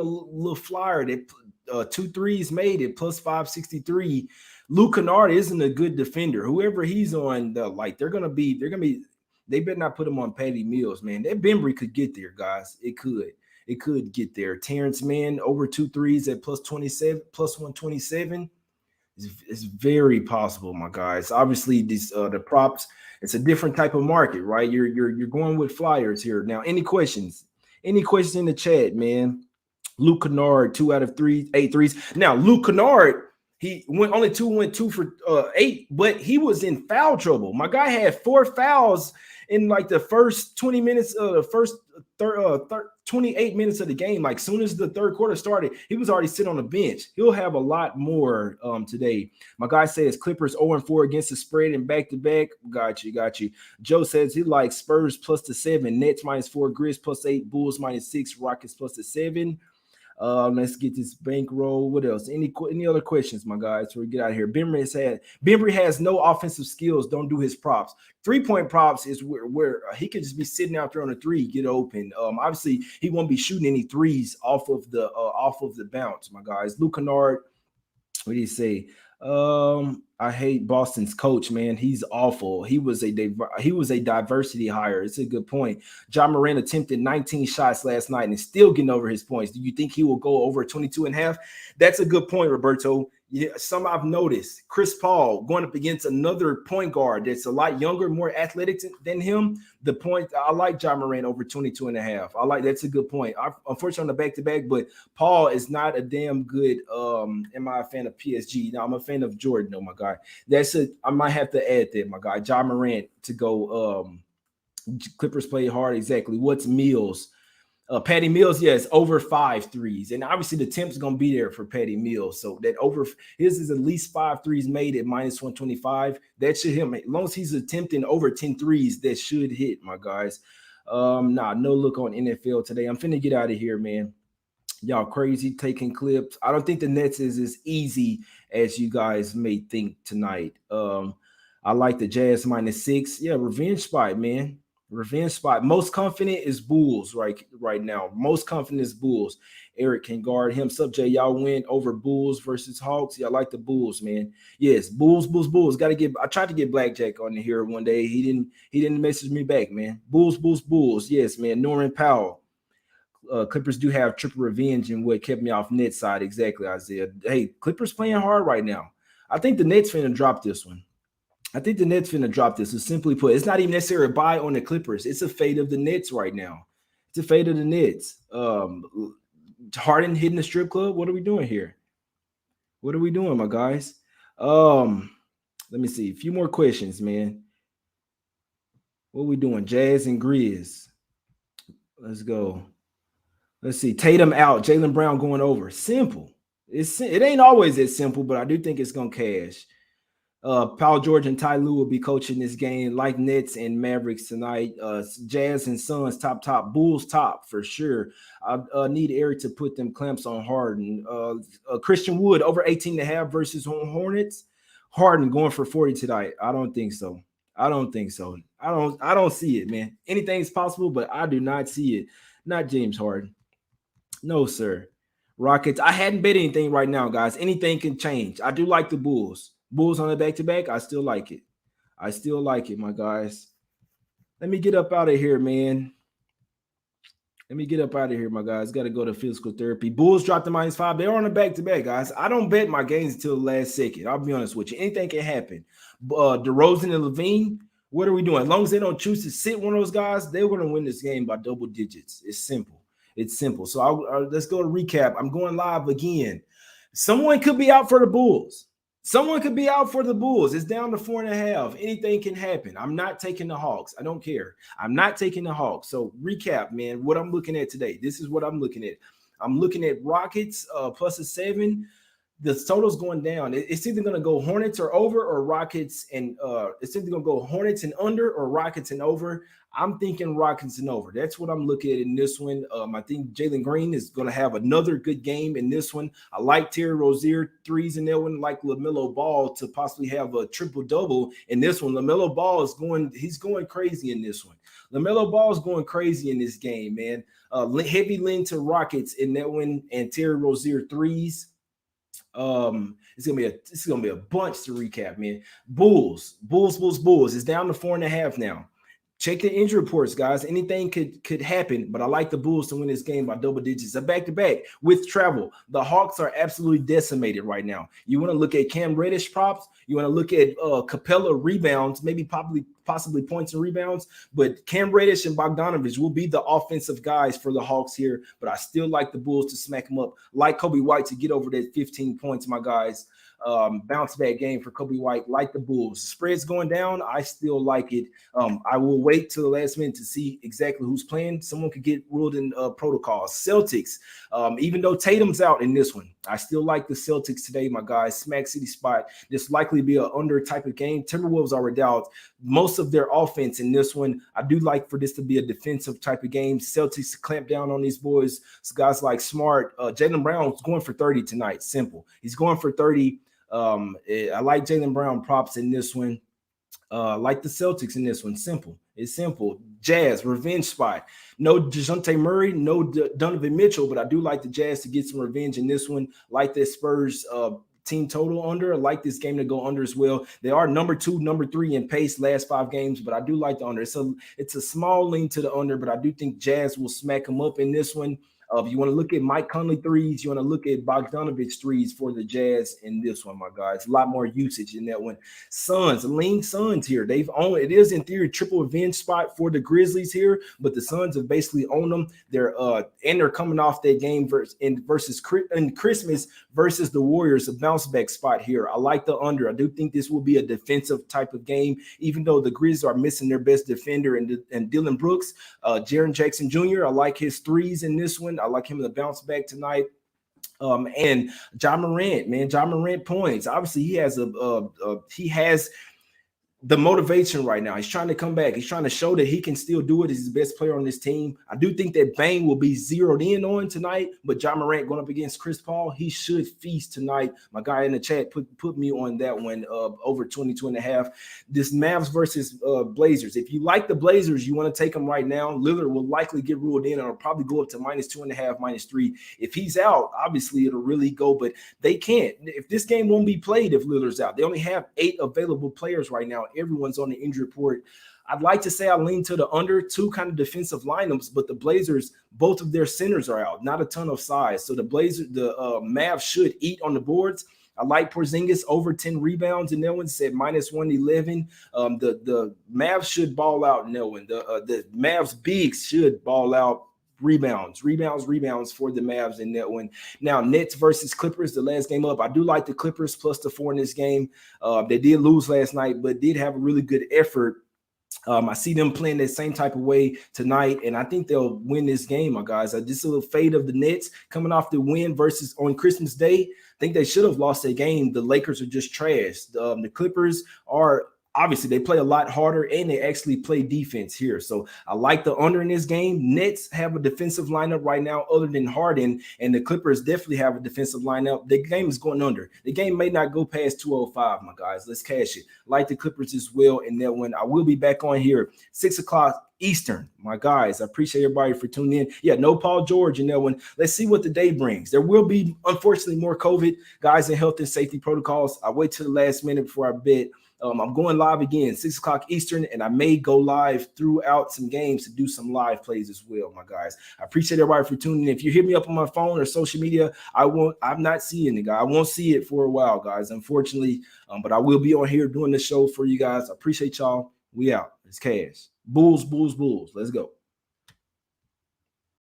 Speaker 1: little flyer that 2 threes made it plus 563. Luke Kennard isn't a good defender. Whoever he's on, they better not put him on Patty Mills, man. That Bembry could get there, guys. It could get there. Terrence Mann over 2 threes at plus 27, plus 127. It's very possible, my guys. Obviously, the props, it's a different type of market, right? You're going with flyers here. Now, any questions? Any questions in the chat, man? Luke Kennard, 2 out of 3, 8 threes. Now, Luke Kennard, he went 2 for 8, but he was in foul trouble. My guy had 4 fouls in like the first 20 minutes of the first 28 minutes of the game. Like soon as the third quarter started, he was already sitting on the bench. He'll have a lot more today. My guy says Clippers 0-4 against the spread and back-to-back. Got you. Joe says he likes Spurs plus the 7, Nets minus 4, Grizz plus 8, Bulls minus 6, Rockets plus the 7. Let's get this bankroll. What else? Any other questions, my guys, before we get out of here? Bembry has no offensive skills. Don't do his props. 3-point props is where he could just be sitting out there on a 3, get open. Obviously, he won't be shooting any threes off of the bounce, my guys. Luke Kennard, what do you say? I hate Boston's coach, man. He's awful. He was a diversity hire. It's a good point. John Moran attempted 19 shots last night and is still getting over his points. Do you think he will go over 22.5? That's a good point, Roberto. Yeah, some I've noticed. Chris Paul going up against another point guard that's a lot younger, more athletic than him. The point, I like John Moran over 22.5. That's a good point. Unfortunately on the back-to-back, but Paul is not a damn good. Am I a fan of PSG? No, I'm a fan of Jordan, oh my God. I might have to add that, my guy. John Moran to go. Clippers play hard. Exactly. What's Mills? Patty Mills, yes, over 5 threes. And obviously the temp's going to be there for Patty Mills. So that his is at least 5 threes made at minus 125. That should hit. As long as he's attempting over 10 threes, that should hit, my guys. No look on NFL today. I'm finna get out of here, man. Y'all crazy taking clips. I don't think the Nets is as easy as you guys may think tonight. I like the Jazz minus 6. Yeah, revenge spot, man. Revenge spot. Most confident is Bulls right now. Most confident is Bulls. Eric can guard him. Sub J, y'all win over Bulls versus Hawks. Yeah, I like the Bulls, man. Yes, Bulls. I tried to get Blackjack on here one day. He didn't message me back, man. Bulls. Yes, man. Norman Powell. Clippers do have triple revenge and what kept me off Nets side. Exactly, Isaiah. Hey, Clippers playing hard right now. I think the Nets finna drop this one. It's simply put, it's not even necessarily a buy on the Clippers. It's a fate of the Nets right now. It's a fate of the Nets. Harden hitting the strip club. What are we doing here? What are we doing, my guys? Let me see. A few more questions, man. What we doing? Jazz and Grizz. Let's go. Let's see. Tatum out. Jaylen Brown going over. Simple. It ain't always that simple, but I do think it's gonna cash. Paul George and Ty Lue will be coaching this game, like Nets and Mavericks tonight. Jazz and Suns top. Bulls top for sure. I need Eric to put them clamps on Harden. Christian Wood over 18.5 versus Hornets. Harden going for 40 tonight. I don't think so. I don't see it, man. Anything's possible, but I do not see it. Not James Harden. No, sir. Rockets. I hadn't bet anything right now, guys. Anything can change. I do like the Bulls. Bulls on the back-to-back. I still like it. My guys. Let me get up out of here, man. My guys. Got to go to physical therapy. Bulls dropped the -5. They're on the back-to-back, guys. I don't bet my games until the last second. I'll be honest with you. Anything can happen. DeRozan and Levine, what are we doing? As long as they don't choose to sit one of those guys, they're going to win this game by double digits. It's simple. So let's go to recap. I'm going live again. Someone could be out for the Bulls. It's down to 4.5. Anything can happen. I'm not taking the Hawks. I don't care. I'm not taking the Hawks. So recap, man, what I'm looking at today. This is what I'm looking at. I'm looking at Rockets plus a 7. The total's going down. It's either going to go Hornets or over, or Rockets and it's either going to go Hornets and under or Rockets and over. I'm thinking Rockets and over. That's what I'm looking at in this one. I think Jalen Green is going to have another good game in this one. I like Terry Rozier threes in that one, like LaMelo Ball to possibly have a triple-double in this one. LaMelo Ball he's going crazy in this one. LaMelo Ball is going crazy in this game, man. Heavy lean to Rockets in that one, and Terry Rozier threes. It's gonna be a bunch to recap, man. Bulls. It's down to 4.5 now. Check the injury reports, guys. Anything could happen, but I like the Bulls to win this game by double digits. A back-to-back with travel. The Hawks are absolutely decimated right now. You want to look at Cam Reddish props. You want to look at Capella rebounds, maybe possibly points and rebounds. But Cam Reddish and Bogdanovich will be the offensive guys for the Hawks here. But I still like the Bulls to smack them up. Like Kobe White to get over that 15 points, my guys. Bounce back game for Kobe White, like the Bulls. Spread's going down. I still like it. I will wait till the last minute to see exactly who's playing. Someone could get ruled in protocols. Celtics, even though Tatum's out in this one, I still like the Celtics today, my guys. Smack City spot. This likely be an under type of game. Timberwolves are out. Most of their offense in this one. I do like for this to be a defensive type of game. Celtics clamp down on these boys. So guys like Smart. Jaylen Brown's going for 30 tonight. Simple. He's going for 30. I like Jaylen Brown props in this one. Like the Celtics in this one. Simple. It's simple. Jazz, revenge spot. No DeJounte Murray, no Donovan Mitchell, but I do like the Jazz to get some revenge in this one. Like the Spurs team total under. I like this game to go under as well. They are number 2, number 3 in pace last 5 games, but I do like the under. It's a small lean to the under, but I do think Jazz will smack them up in this one. If you want to look at Mike Conley threes, you want to look at Bogdanovich threes for the Jazz in this one, my guys. A lot more usage in that one. Suns, lean Suns here. It is in theory triple revenge spot for the Grizzlies here, but the Suns have basically owned them. They're coming off that game versus Christmas versus the Warriors, a bounce back spot here. I like the under. I do think this will be a defensive type of game, even though the Grizzlies are missing their best defender and Dylan Brooks, Jaren Jackson Jr. I like his threes in this one. I like him to bounce back tonight. And Ja Morant points. Obviously, he has the motivation right now. He's trying to come back. He's trying to show that he can still do it. He's the best player on this team. I do think that Bane will be zeroed in on tonight, but Ja Morant going up against Chris Paul, he should feast tonight. My guy in the chat put me on that one over 22.5. This Mavs versus Blazers. If you like the Blazers, you want to take them right now. Lillard will likely get ruled in, and it'll probably go up to -2.5, -3. If he's out, obviously it'll really go, but they can't. If this game won't be played if Lillard's out, they only have 8 available players right now. Everyone's on the injury report. I'd like to say I lean to the under 2 kind of defensive lineups, but the Blazers, both of their centers are out, not a ton of size. So the Mavs should eat on the boards. I like Porzingis over 10 rebounds in that one, said -111. The Mavs should ball out in that one. The Mavs bigs should ball out. Rebounds for the Mavs in that one. Now, Nets versus Clippers, the last game up. I do like the Clippers plus the 4 in this game. They did lose last night, but did have a really good effort I see them playing that same type of way tonight, and I think they'll win this game, my guys. Just a little fade of the Nets coming off the win versus on Christmas Day. I think they should have lost that game. The Lakers are just trash. The Clippers are obviously they play a lot harder and they actually play defense here. So I like the under in this game. Nets have a defensive lineup right now other than Harden, and the Clippers definitely have a defensive lineup. The game is going under. The game may not go past 205, my guys. Let's cash it. Like the Clippers as well in that one. I will be back on here 6 o'clock Eastern, my guys. I appreciate everybody for tuning in. Yeah, no Paul George in that one. Let's see what the day brings. There will be, unfortunately, more COVID, guys, and health and safety protocols. I wait till the last minute before I bet. I'm going live again, 6 o'clock Eastern, and I may go live throughout some games to do some live plays as well, my guys. I appreciate everybody for tuning in. If you hit me up on my phone or social media, I'm not seeing it, guys. I won't see it for a while, guys, unfortunately. But I will be on here doing the show for you guys. I appreciate y'all. We out. It's Cash. Bulls, Bulls, Bulls. Let's go.